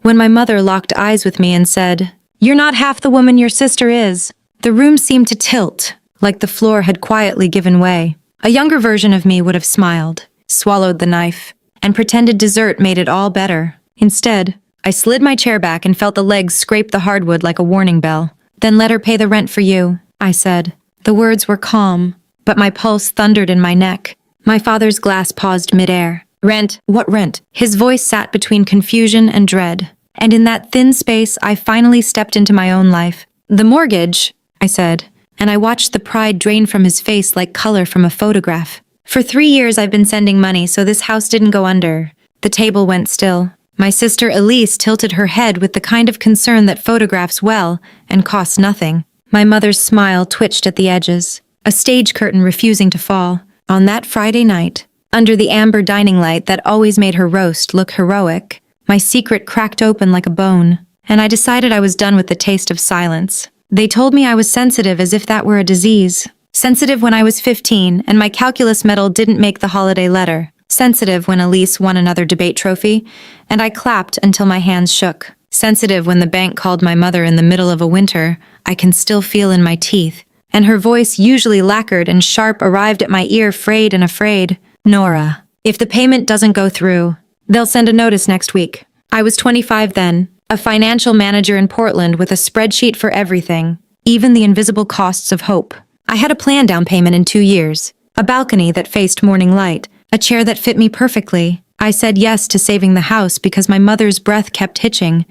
when my mother locked eyes with me and said, "You're not half the woman your sister is." The room seemed to tilt, like the floor had quietly given way. A younger version of me would have smiled, swallowed the knife, and pretended dessert made it all better. Instead, I slid my chair back and felt the legs scrape the hardwood like a warning bell. "Then let her pay the rent for you," I said. The words were calm, but my pulse thundered in my neck. My father's glass paused midair. "Rent? What rent?" His voice sat between confusion and dread. And in that thin space, I finally stepped into my own life. "The mortgage," I said, and I watched the pride drain from his face like color from a photograph. "For 3 years I've been sending money, so this house didn't go under." The table went still. My sister Elise tilted her head with the kind of concern that photographs well and costs nothing. My mother's smile twitched at the edges, a stage curtain refusing to fall. On that Friday night, under the amber dining light that always made her roast look heroic, my secret cracked open like a bone, and I decided I was done with the taste of silence. They told me I was sensitive as if that were a disease. Sensitive when I was 15 and my calculus medal didn't make the holiday letter. Sensitive when Elise won another debate trophy, and I clapped until my hands shook. Sensitive when the bank called my mother in the middle of a winter I can still feel in my teeth, and her voice, usually lacquered and sharp, arrived at my ear, frayed and afraid. "Nora, if the payment doesn't go through, they'll send a notice next week." I was 25 then, a financial manager in Portland with a spreadsheet for everything, even the invisible costs of hope. I had a plan down payment in 2 years, a balcony that faced morning light, a chair that fit me perfectly. I said yes to saving the house because my mother's breath kept hitching,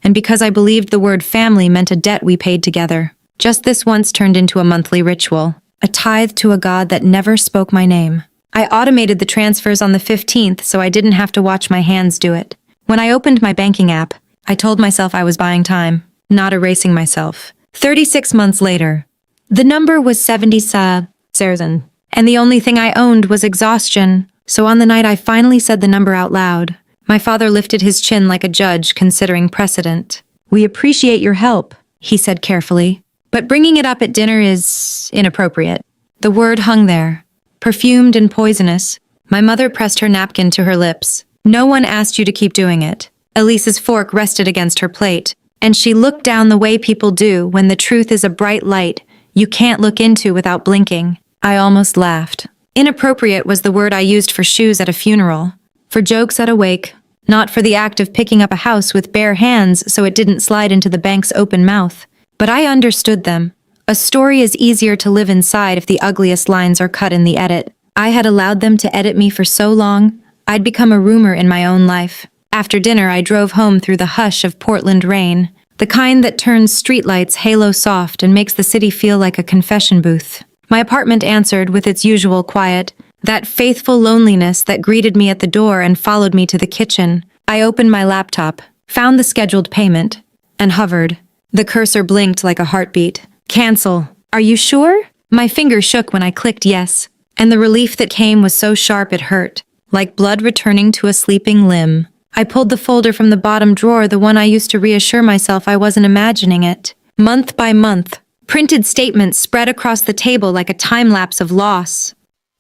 and because I believed the word family meant a debt we paid together. Just this once turned into a monthly ritual, a tithe to a god that never spoke my name. I automated the transfers on the 15th so I didn't have to watch my hands do it. When I opened my banking app, I told myself I was buying time, not erasing myself. 36 months later, the number was 70,000, and the only thing I owned was exhaustion. So on the night I finally said the number out loud, my father lifted his chin like a judge considering precedent. "We appreciate your help," he said carefully, "but bringing it up at dinner is inappropriate." The word hung there, perfumed and poisonous. My mother pressed her napkin to her lips. "No one asked you to keep doing it." Elise's fork rested against her plate, and she looked down the way people do when the truth is a bright light you can't look into without blinking. I almost laughed. Inappropriate was the word I used for shoes at a funeral, for jokes at a wake, not for the act of picking up a house with bare hands so it didn't slide into the bank's open mouth. But I understood them. A story is easier to live inside if the ugliest lines are cut in the edit. I had allowed them to edit me for so long, I'd become a rumor in my own life. After dinner, I drove home through the hush of Portland rain, the kind that turns streetlights halo soft and makes the city feel like a confession booth. My apartment answered with its usual quiet, that faithful loneliness that greeted me at the door and followed me to the kitchen. I opened my laptop, found the scheduled payment, and hovered. The cursor blinked like a heartbeat. "Cancel. Are you sure?" My finger shook when I clicked yes, and the relief that came was so sharp it hurt, like blood returning to a sleeping limb. I pulled the folder from the bottom drawer, the one I used to reassure myself I wasn't imagining it. Month by month, printed statements spread across the table like a time-lapse of loss.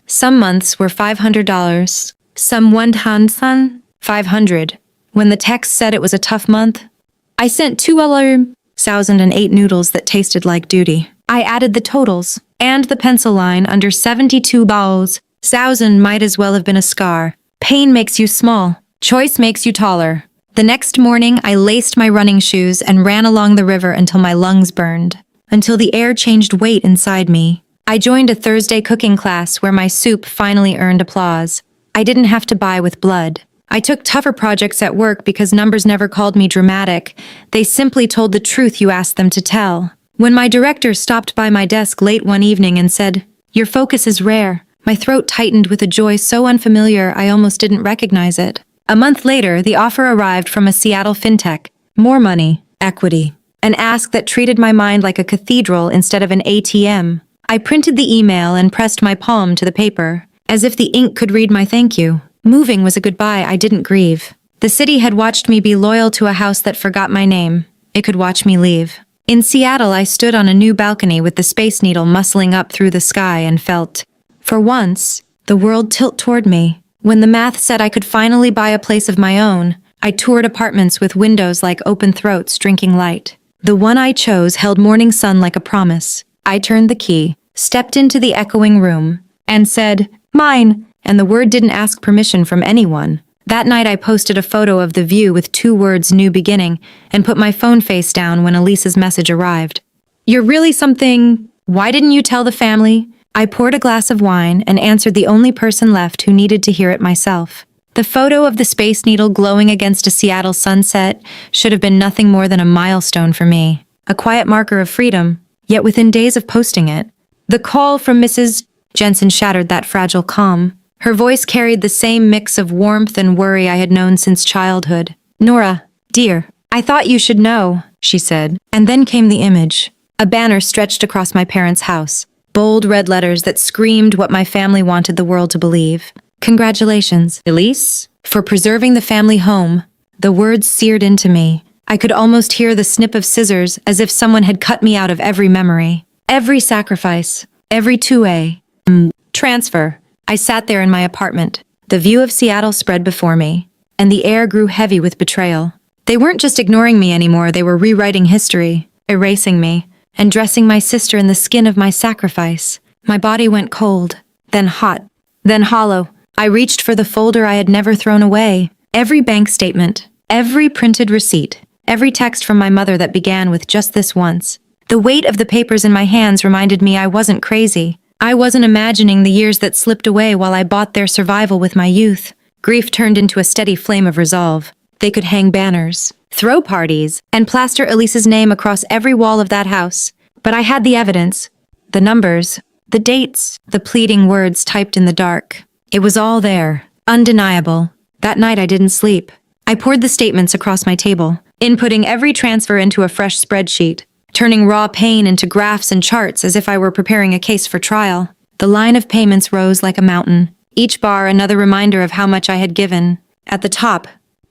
Some months were $500, some 1,500. When the text said it was a tough month, I sent 2,008 noodles that tasted like duty. I added the totals, and the pencil line under 72 balls. 1,000 might as well have been a scar. Pain makes you small. Choice makes you taller. The next morning, I laced my running shoes and ran along the river until my lungs burned, until the air changed weight inside me. I joined a Thursday cooking class where my soup finally earned applause. I didn't have to buy with blood. I took tougher projects at work because numbers never called me dramatic. They simply told the truth you asked them to tell. When my director stopped by my desk late one evening and said, "Your focus is rare," my throat tightened with a joy so unfamiliar I almost didn't recognize it. A month later, the offer arrived from a Seattle fintech. More money, equity, an ask that treated my mind like a cathedral instead of an ATM. I printed the email and pressed my palm to the paper, as if the ink could read my thank you. Moving was a goodbye I didn't grieve. The city had watched me be loyal to a house that forgot my name. It could watch me leave. In Seattle, I stood on a new balcony with the Space Needle muscling up through the sky and felt, for once, the world tilt toward me. When the math said I could finally buy a place of my own, I toured apartments with windows like open throats drinking light. The one I chose held morning sun like a promise. I turned the key, stepped into the echoing room, and said, "Mine," and the word didn't ask permission from anyone. That night I posted a photo of the view with 2 words "new beginning" and put my phone face down when Elise's message arrived. "You're really something. Why didn't you tell the family?" I poured a glass of wine and answered the only person left who needed to hear it myself. The photo of the Space Needle glowing against a Seattle sunset should have been nothing more than a milestone for me, a quiet marker of freedom, yet within days of posting it, the call from Mrs. Jensen shattered that fragile calm. Her voice carried the same mix of warmth and worry I had known since childhood. "Nora, dear, I thought you should know," she said. And then came the image. A banner stretched across my parents' house. Bold red letters that screamed what my family wanted the world to believe. "Congratulations, Elise, for preserving the family home." The words seared into me. I could almost hear the snip of scissors as if someone had cut me out of every memory. Every sacrifice. Every 2A. Transfer. I sat there in my apartment. The view of Seattle spread before me, and the air grew heavy with betrayal. They weren't just ignoring me anymore, they were rewriting history, erasing me, and dressing my sister in the skin of my sacrifice. My body went cold, then hot, then hollow. I reached for the folder I had never thrown away. Every bank statement, every printed receipt, every text from my mother that began with "just this once." The weight of the papers in my hands reminded me I wasn't crazy. I wasn't imagining the years that slipped away while I bought their survival with my youth. Grief turned into a steady flame of resolve. They could hang banners, throw parties, and plaster Elise's name across every wall of that house. But I had the evidence, the numbers, the dates, the pleading words typed in the dark. It was all there, undeniable. That night I didn't sleep. I poured the statements across my table, inputting every transfer into a fresh spreadsheet, turning raw pain into graphs and charts as if I were preparing a case for trial. The line of payments rose like a mountain, each bar another reminder of how much I had given. At the top,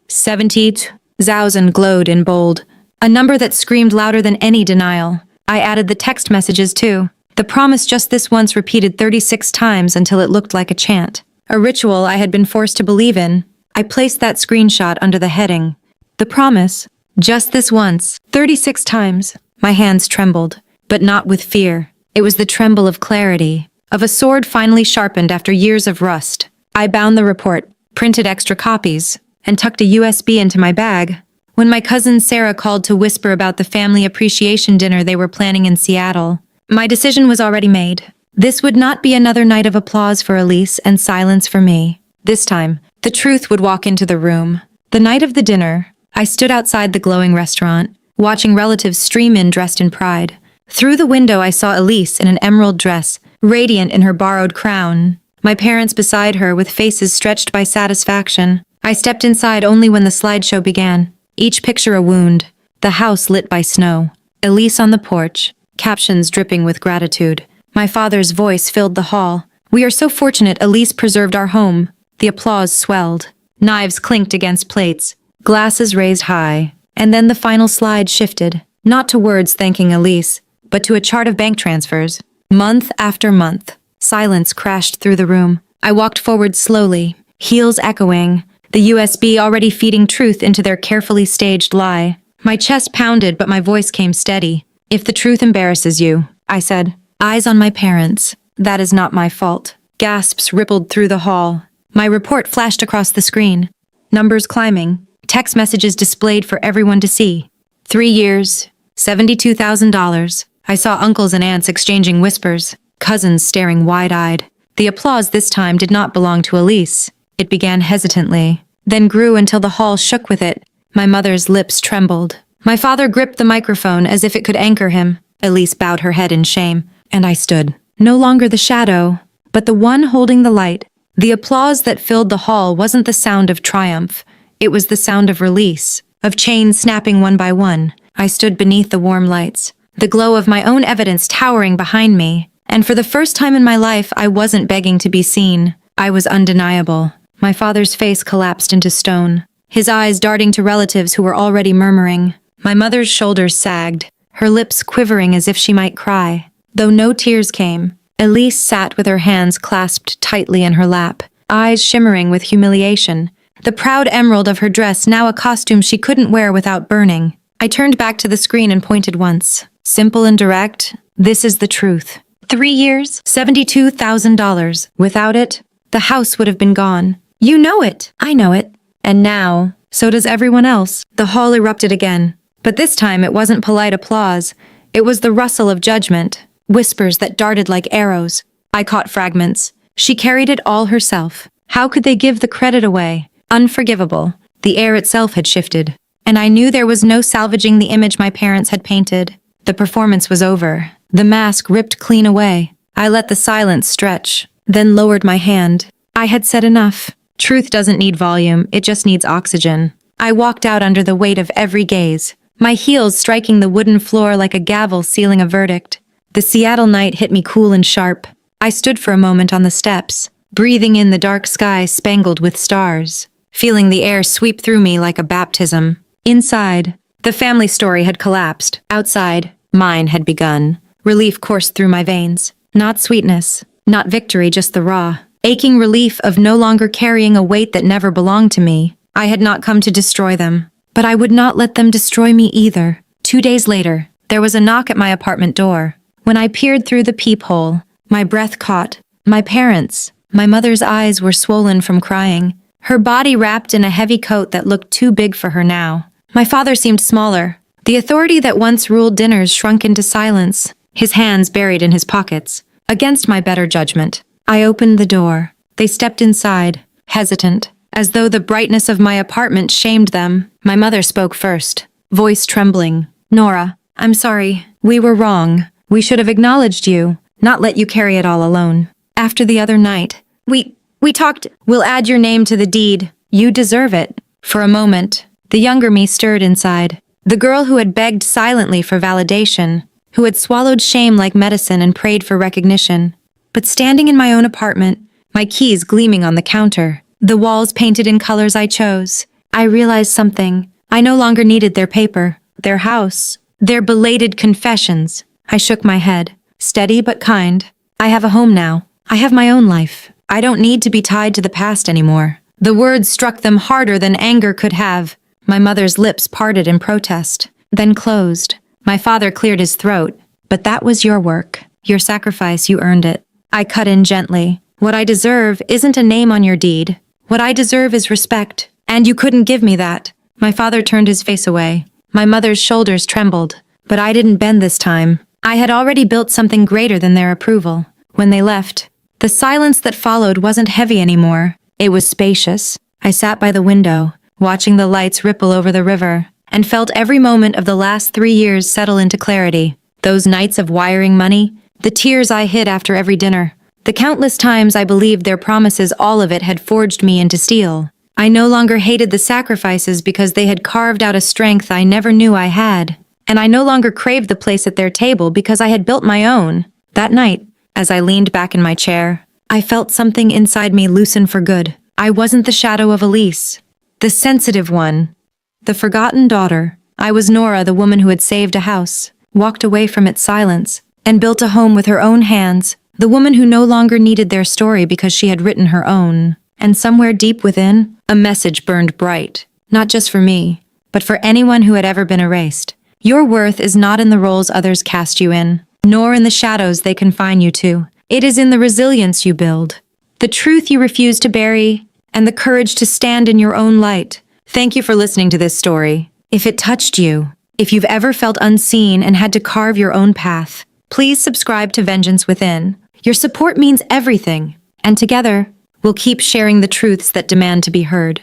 70,000 glowed in bold, a number that screamed louder than any denial. I added the text messages too. The promise "just this once" repeated 36 times until it looked like a chant. A ritual I had been forced to believe in. I placed that screenshot under the heading, "The promise, just this once," 36 times. My hands trembled, but not with fear. It was the tremble of clarity, of a sword finally sharpened after years of rust. I bound the report, printed extra copies, and tucked a USB into my bag. When my cousin Sarah called to whisper about the family appreciation dinner they were planning in Seattle, my decision was already made. This would not be another night of applause for Elise and silence for me. This time, the truth would walk into the room. The night of the dinner, I stood outside the glowing restaurant, watching relatives stream in dressed in pride. Through the window I saw Elise in an emerald dress, radiant in her borrowed crown. My parents beside her with faces stretched by satisfaction. I stepped inside only when the slideshow began. Each picture a wound. The house lit by snow. Elise on the porch. Captions dripping with gratitude. My father's voice filled the hall. "We are so fortunate Elise preserved our home." The applause swelled. Knives clinked against plates. Glasses raised high. And then the final slide shifted. Not to words thanking Elise, but to a chart of bank transfers. Month after month. Silence crashed through the room. I walked forward slowly, heels echoing, the USB already feeding truth into their carefully staged lie. My chest pounded, but my voice came steady. "If the truth embarrasses you," I said. Eyes on my parents. "That is not my fault." Gasps rippled through the hall. My report flashed across the screen. Numbers climbing. Text messages displayed for everyone to see. 3 years, $72,000. I saw uncles and aunts exchanging whispers, cousins staring wide-eyed. The applause this time did not belong to Elise. It began hesitantly, then grew until the hall shook with it. My mother's lips trembled. My father gripped the microphone as if it could anchor him. Elise bowed her head in shame, and I stood. No longer the shadow, but the one holding the light. The applause that filled the hall wasn't the sound of triumph. It was the sound of release, of chains snapping one by one. I stood beneath the warm lights, the glow of my own evidence towering behind me. And for the first time in my life, I wasn't begging to be seen. I was undeniable. My father's face collapsed into stone, his eyes darting to relatives who were already murmuring. My mother's shoulders sagged, her lips quivering as if she might cry. Though no tears came, Elise sat with her hands clasped tightly in her lap, eyes shimmering with humiliation. the proud emerald of her dress now a costume she couldn't wear without burning. I turned back to the screen and pointed once. Simple and direct, this is the truth. 3 years, $72,000. Without it, the house would have been gone. You know it. I know it. And now, so does everyone else. The hall erupted again. But this time it wasn't polite applause. It was the rustle of judgment, whispers that darted like arrows. I caught fragments. She carried it all herself. How could they give the credit away? Unforgivable. The air itself had shifted. And I knew there was no salvaging the image my parents had painted. The performance was over. The mask ripped clean away. I let the silence stretch, then lowered my hand. I had said enough. Truth doesn't need volume, it just needs oxygen. I walked out under the weight of every gaze, my heels striking the wooden floor like a gavel sealing a verdict. The Seattle night hit me cool and sharp. I stood for a moment on the steps, breathing in the dark sky spangled with stars, feeling the air sweep through me like a baptism. Inside, the family story had collapsed. Outside, mine had begun. Relief coursed through my veins. Not sweetness, not victory, just the raw, aching relief of no longer carrying a weight that never belonged to me. I had not come to destroy them, but I would not let them destroy me either. 2 days later, there was a knock at my apartment door. When I peered through the peephole, my breath caught. My parents. My mother's eyes were swollen from crying, her body wrapped in a heavy coat that looked too big for her now. My father seemed smaller. The authority that once ruled dinners shrunk into silence, his hands buried in his pockets. Against my better judgment, I opened the door. They stepped inside, hesitant, as though the brightness of my apartment shamed them. My mother spoke first, voice trembling. Nora, I'm sorry. We were wrong. We should have acknowledged you, not let you carry it all alone. After the other night, we talked. We'll add your name to the deed. You deserve it. For a moment, the younger me stirred inside. The girl who had begged silently for validation, who had swallowed shame like medicine and prayed for recognition. But standing in my own apartment, my keys gleaming on the counter, the walls painted in colors I chose, I realized something. I no longer needed their paper, their house, their belated confessions. I shook my head, steady but kind. I have a home now. I have my own life. I don't need to be tied to the past anymore. The words struck them harder than anger could have. My mother's lips parted in protest, then closed. My father cleared his throat. But that was your work, your sacrifice, you earned it. I cut in gently. What I deserve isn't a name on your deed. What I deserve is respect, and you couldn't give me that. My father turned his face away. My mother's shoulders trembled, but I didn't bend this time. I had already built something greater than their approval. When they left, the silence that followed wasn't heavy anymore. It was spacious. I sat by the window, watching the lights ripple over the river, and felt every moment of the last 3 years settle into clarity. Those nights of wiring money, the tears I hid after every dinner, the countless times I believed their promises, all of it had forged me into steel. I no longer hated the sacrifices because they had carved out a strength I never knew I had. And I no longer craved the place at their table because I had built my own. That night, as I leaned back in my chair, I felt something inside me loosen for good. I wasn't the shadow of Elise, the sensitive one, the forgotten daughter. I was Nora, the woman who had saved a house, walked away from its silence, and built a home with her own hands, the woman who no longer needed their story because she had written her own. And somewhere deep within, a message burned bright, not just for me, but for anyone who had ever been erased. Your worth is not in the roles others cast you in, nor in the shadows they confine you to. It is in the resilience you build, the truth you refuse to bury, and the courage to stand in your own light. Thank you for listening to this story. If it touched you, if you've ever felt unseen and had to carve your own path, please subscribe to Vengeance Within. Your support means everything, and together, we'll keep sharing the truths that demand to be heard.